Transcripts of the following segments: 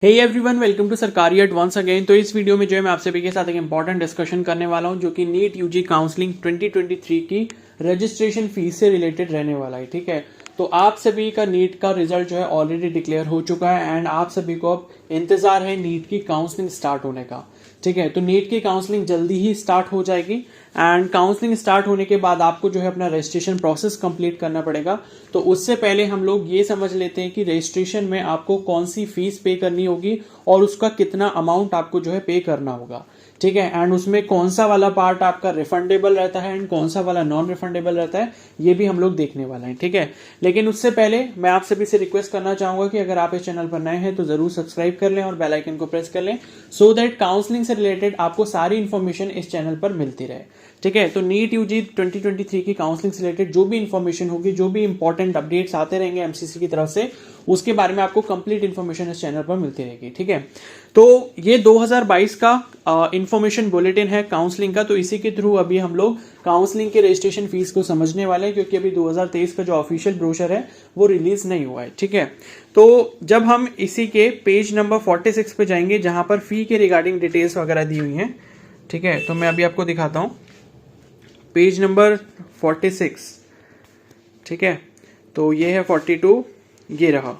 Hey everyone, welcome to सरकारी eight once again. तो इस वीडियो में जो है मैं आप सभी के साथ एक इंपॉर्टेंट डिस्कशन करने वाला हूं जो कि नीट यूजी काउंसलिंग 2023 की रजिस्ट्रेशन फीस से रिलेटेड रहने वाला है। ठीक है, तो आप सभी का नीट का रिजल्ट जो है ऑलरेडी डिक्लेयर हो चुका है एंड आप सभी को अब इंतजार है नीट की काउंसलिंग स्टार्ट होने का। ठीक है, तो नीट की काउंसलिंग जल्दी ही स्टार्ट हो जाएगी एंड काउंसलिंग स्टार्ट होने के बाद आपको जो है अपना रजिस्ट्रेशन प्रोसेस कंप्लीट करना पड़ेगा। तो उससे पहले हम लोग ये समझ लेते हैं कि रजिस्ट्रेशन में आपको कौन सी फीस पे करनी होगी और उसका कितना अमाउंट आपको जो है पे करना होगा। ठीक है, एंड उसमें कौन सा वाला पार्ट आपका रिफंडेबल रहता है एंड कौन सा वाला नॉन रिफंडेबल रहता है, ये भी हम लोग देखने वाला है। ठीक है, लेकिन उससे पहले मैं आप सभी से रिक्वेस्ट करना चाहूंगा कि अगर आप इस चैनल पर नए हैं तो जरूर सब्सक्राइब कर लें और बेल आइकन को प्रेस कर लें सो दैट काउंसलिंग से रिलेटेड आपको सारी इंफॉर्मेशन इस चैनल पर मिलती रहे। ठीक है, तो नीट यूजी 2023 की काउंसलिंग से रिलेटेड जो भी इंफॉर्मेशन होगी, जो भी इंपॉर्टेंट अपडेट्स आते रहेंगे एमसीसी की तरफ से, उसके बारे में आपको कंप्लीट इंफॉर्मेशन इस चैनल पर मिलती रहेगी। ठीक है, तो ये 2022 का इंफॉर्मेशन बुलेटिन है काउंसलिंग का। तो इसी के थ्रू अभी हम लोग काउंसलिंग के रजिस्ट्रेशन फीस को समझने वाले हैं क्योंकि अभी 2023 का जो ऑफिशियल ब्रोशर है वो रिलीज नहीं हुआ है। ठीक है, तो जब हम इसी के पेज नंबर 46 पे जाएंगे जहां पर फी के रिगार्डिंग डिटेल्स वगैरह दी हुई हैं। ठीक है, तो मैं अभी आपको दिखाता हूं पेज नंबर 46। ठीक है, तो ये है 42, ये रहा।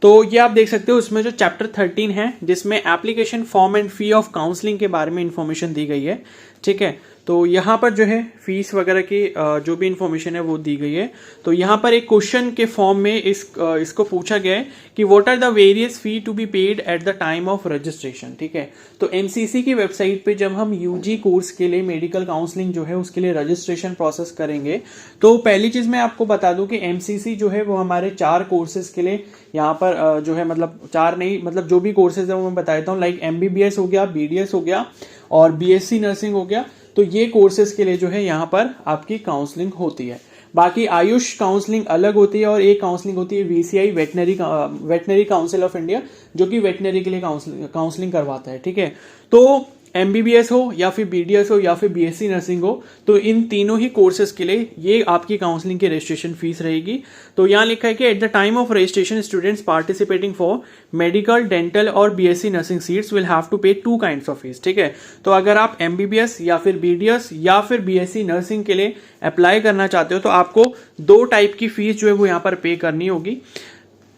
तो ये आप देख सकते हो उसमें जो चैप्टर 13 है जिसमें application form and fee of counselling के बारे में इंफॉर्मेशन दी गई है। ठीक है, तो यहाँ पर जो है फीस वगैरह की जो भी इंफॉर्मेशन है वो दी गई है। तो यहाँ पर एक क्वेश्चन के फॉर्म में इसको पूछा गया है कि what are the various fee to be paid at the time of registration. ठीक है, तो एमसीसी की वेबसाइट पे जब हम यूजी कोर्स के लिए मेडिकल काउंसलिंग जो है उसके लिए रजिस्ट्रेशन प्रोसेस करेंगे तो पहली चीज मैं आपको बता दूं कि एमसीसी जो है वो हमारे 4 कोर्सेज के लिए यहाँ पर जो है, मतलब 4 नहीं, मतलब जो भी कोर्सेज है वो मैं बता देता हूँ। लाइक एमबीबीएस हो गया, बीडीएस हो गया और बीएससी नर्सिंग हो गया। तो ये कोर्सेज के लिए जो है यहाँ पर आपकी काउंसलिंग होती है। बाकी आयुष काउंसलिंग अलग होती है और एक काउंसलिंग होती है VCI, veterinary council of India, जो कि वेटनरी के लिए काउंसलिंग करवाता है। ठीक है, तो एमबीबीएस हो या फिर बीडीएस हो या फिर बीएससी नर्सिंग हो, तो इन तीनों ही कोर्सेज के लिए ये आपकी काउंसलिंग की रजिस्ट्रेशन फीस रहेगी। तो यहाँ लिखा है कि at the time of registration students participating for medical, dental और BSc nursing seats will have to pay 2 kinds of fees. ठीक है, तो अगर आप एमबीबीएस या फिर बीडीएस या फिर बीएससी नर्सिंग के लिए अप्लाई करना चाहते हो तो आपको 2 टाइप की फीस जो है वो यहाँ पर पे करनी होगी।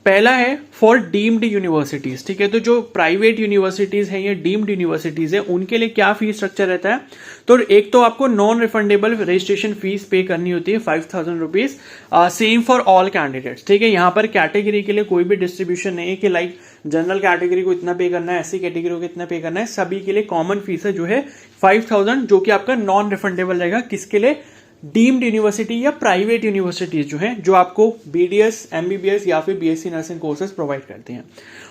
पहला है फॉर डीम्ड यूनिवर्सिटीज। ठीक है, तो जो प्राइवेट यूनिवर्सिटीज हैं या डीम्ड यूनिवर्सिटीज है उनके लिए क्या फीस स्ट्रक्चर रहता है। तो एक तो आपको नॉन रिफंडेबल रजिस्ट्रेशन फीस पे करनी होती है 5000 rupees, same for all candidates. ठीक है, यहाँ पर कैटेगरी के लिए कोई भी डिस्ट्रीब्यूशन नहीं है कि लाइक जनरल कैटेगरी को इतना पे करना है, एससी कैटेगरी को इतना पे करना है। सभी के लिए कॉमन फीस है जो है 5000, जो कि आपका नॉन रिफंडेबल रहेगा। किसके लिए? डीम्ड यूनिवर्सिटी या प्राइवेट यूनिवर्सिटीज जो है, जो आपको बीडीएस, एमबीबीएस या फिर बीएससी नर्सिंग कोर्सेज प्रोवाइड करते हैं।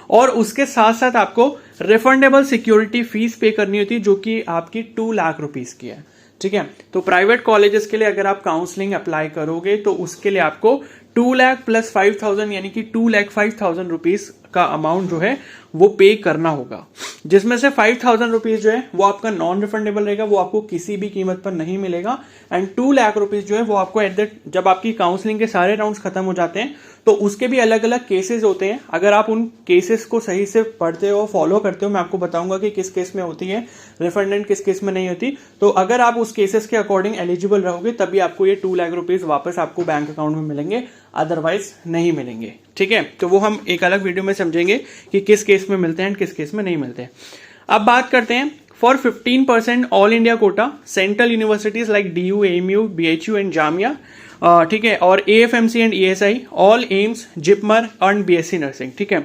और उसके साथ साथ आपको रिफंडेबल सिक्योरिटी फीस पे करनी होती है जो कि आपकी 2 लाख रुपीस की है। ठीक है, तो प्राइवेट कॉलेजेस के लिए अगर आप काउंसलिंग अप्लाई करोगे तो उसके लिए आपको 2 लाख प्लस 5000 यानी कि 2,05,000 रुपीज का अमाउंट जो है वो पे करना होगा, जिसमें से 5000 रुपीज जो है वो आपका नॉन रिफंडेबल रहेगा, वो आपको किसी भी कीमत पर नहीं मिलेगा। एंड 2 लाख रुपीज जो है वो आपको जब आपकी काउंसलिंग के सारे राउंड्स खत्म हो जाते हैं तो उसके भी अलग अलग केसेस होते हैं। अगर आप उन केसेस को सही से पढ़ते हो, फॉलो करते हो, मैं आपको बताऊंगा कि किस केस में होती है रिफंडेंट, किस केस में नहीं होती। तो अगर आप उस केसेस के अकॉर्डिंग एलिजिबल रहोगे तभी आपको ये 2 लाख रुपीज वापस आपको बैंक अकाउंट में मिलेंगे, अदरवाइज नहीं मिलेंगे। ठीक है, तो वो हम एक अलग वीडियो में समझेंगे कि किस केस में मिलते हैं किस केस में नहीं मिलते हैं। अब बात करते हैं for 15% all India quota central universities like DU, AMU, BHU and Jamia. ठीक है, और AFMC and ESI, all AIIMS, JIPMER and BSc nursing. ठीक है,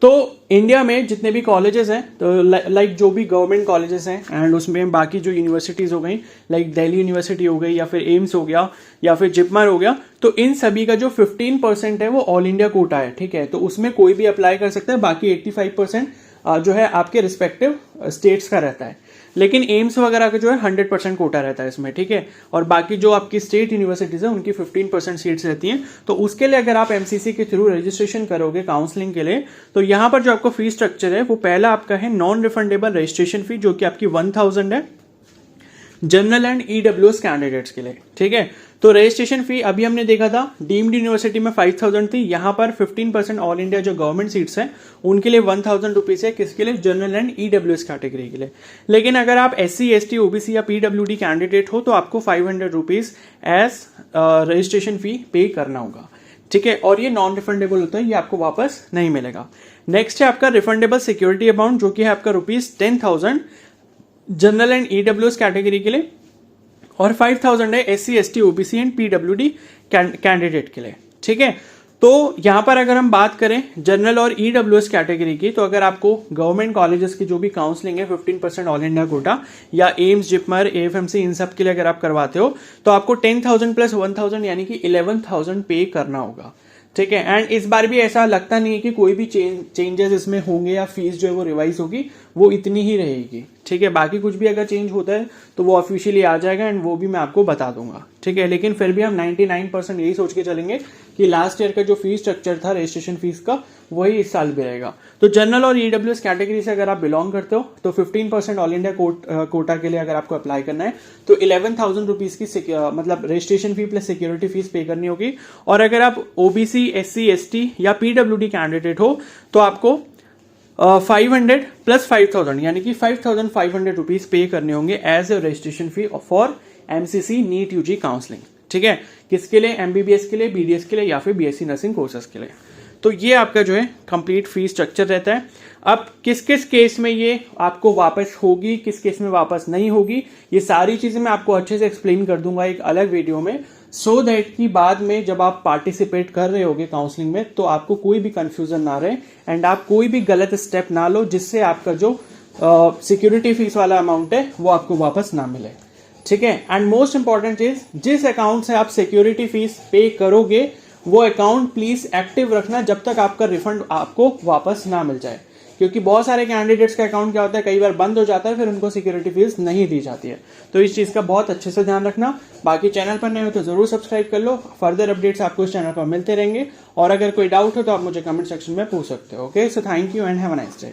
तो इंडिया में जितने भी कॉलेजेस हैं, तो लाइक जो भी गवर्नमेंट कॉलेजेस हैं एंड उसमें बाकी जो यूनिवर्सिटीज हो गई, लाइक दिल्ली यूनिवर्सिटी हो गई या फिर एम्स हो गया या फिर जिपमर हो गया, तो इन सभी का जो 15% है वो ऑल इंडिया कोटा है। ठीक है, तो उसमें कोई भी अप्लाई कर सकता है, बाकी 85% जो है आपके रिस्पेक्टिव स्टेट्स का रहता है। लेकिन एम्स वगैरह का जो है 100% कोटा रहता है इसमें। ठीक है, और बाकी जो आपकी स्टेट यूनिवर्सिटीज है उनकी 15% सीट्स रहती हैं। तो उसके लिए अगर आप एमसीसी के थ्रू रजिस्ट्रेशन करोगे काउंसलिंग के लिए तो यहाँ पर जो आपको फीस स्ट्रक्चर है वो पहला आपका है नॉन रिफंडेबल रजिस्ट्रेशन फी जो कि आपकी 1000 है। जनरल एंड ईडब्ल्यूएस कैंडिडेट्स के लिए, ठीक है। तो रजिस्ट्रेशन फी अभी हमने देखा था डीम्ड यूनिवर्सिटी में 5000 थी, यहाँ पर 15% ऑल इंडिया जो गवर्नमेंट सीट्स हैं उनके लिए 1000 रुपीज है, किसके लिए, जनरल एंड ईडब्ल्यूएस कैटेगरी के लिए। लेकिन अगर आप SC ST OBC या PWD कैंडिडेट हो तो आपको 500 रुपीज एज रजिस्ट्रेशन फी पे करना होगा, ठीक है। और ये नॉन रिफंडेबल होता है, ये आपको वापस नहीं मिलेगा। नेक्स्ट है आपका रिफंडेबल सिक्योरिटी अमाउंट, जो कि है आपका ₹10,000 जनरल एंड ईडब्ल्यूएस कैटेगरी के लिए, और 5000 है SC ST OBC and PWD candidate के लिए, ठीक है। तो यहां पर अगर हम बात करें जनरल और ईडब्ल्यूएस कैटेगरी की, तो अगर आपको गवर्नमेंट कॉलेजेस की जो भी काउंसलिंग है 15% ऑल इंडिया कोटा या एम्स जिपमर AFMC इन सब के लिए अगर आप करवाते हो तो आपको 10,000 प्लस 1000 यानी कि 11,000 पे करना होगा, ठीक है। एंड इस बार भी ऐसा लगता नहीं है कि कोई भी चेंजेस इसमें होंगे या फीस जो है वो रिवाइज होगी, वो इतनी ही रहेगी, ठीक है। बाकी कुछ भी अगर चेंज होता है तो वो ऑफिशियली आ जाएगा एंड वो भी मैं आपको बता दूंगा, ठीक है। लेकिन फिर भी हम 99% यही सोच के चलेंगे कि लास्ट ईयर का जो फीस स्ट्रक्चर था रजिस्ट्रेशन फीस का वही इस साल भी रहेगा। तो जनरल और ईडब्ल्यूएस कैटेगरी से अगर आप बिलोंग करते हो तो 15% ऑल इंडिया कोटा के लिए अगर आपको अप्लाई करना है तो 11,000 रुपीज की मतलब registration fee plus security fees पे करनी होगी। और अगर आप OBC SC ST या PWD कैंडिडेट हो तो आपको 500 प्लस 5000 यानी कि 5500 रुपीज पे करने होंगे as a registration fee for MCC NEET UG counselling, ठीक है। किसके लिए, MBBS के लिए, BDS के लिए या फिर BSc नर्सिंग कोर्सेज के लिए। तो ये आपका जो है कंप्लीट फी स्ट्रक्चर रहता है। अब किस किस केस में ये आपको वापस होगी, किस केस में वापस नहीं होगी, ये सारी चीजें मैं आपको अच्छे से एक्सप्लेन कर दूंगा एक अलग वीडियो में, सो दैट कि बाद में जब आप पार्टिसिपेट कर रहे होगे काउंसलिंग में तो आपको कोई भी कंफ्यूजन ना रहे एंड आप कोई भी गलत स्टेप ना लो जिससे आपका जो सिक्योरिटी फीस वाला अमाउंट है वो आपको वापस ना मिले, ठीक है। एंड मोस्ट इंपॉर्टेंट चीज, जिस अकाउंट से आप सिक्योरिटी फीस पे करोगे वो अकाउंट प्लीज एक्टिव रखना जब तक आपका रिफंड आपको वापस ना मिल जाए, क्योंकि बहुत सारे कैंडिडेट्स का अकाउंट क्या होता है कई बार बंद हो जाता है, फिर उनको सिक्योरिटी फीस नहीं दी जाती है। तो इस चीज का बहुत अच्छे से ध्यान रखना। बाकी चैनल पर नए हो तो जरूर सब्सक्राइब कर लो, फर्दर अपडेट्स आपको इस चैनल पर मिलते रहेंगे। और अगर कोई डाउट हो तो आप मुझे कमेंट सेक्शन में पूछ सकते हो। Okay, so thank you and have a nice day.